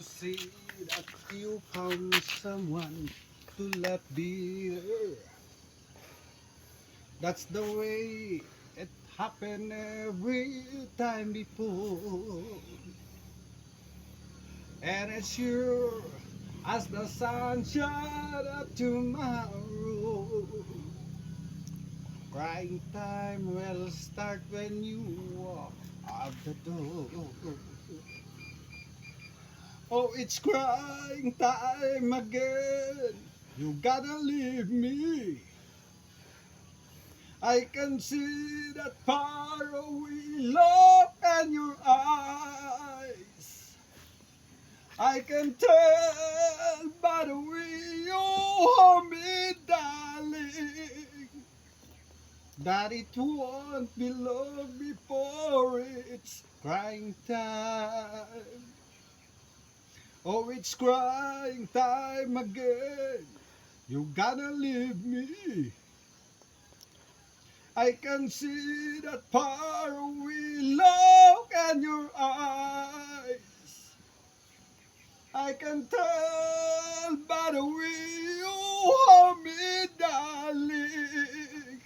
see that you found someone to let be there. That's the way it happened every time before. And it's sure as the sun shines up tomorrow. Crying time will start when you walk out the door. Oh, it's crying time again. You gotta leave me. I can see that far away look in your eyes. I can tell by the way you hold me, darling, that it won't be long before it's crying time. Oh, it's crying time again. You gotta leave me. I can see that far away look in your eyes. I can tell by the way you hold me, darling,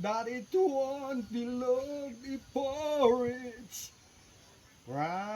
that it won't be long before it's right.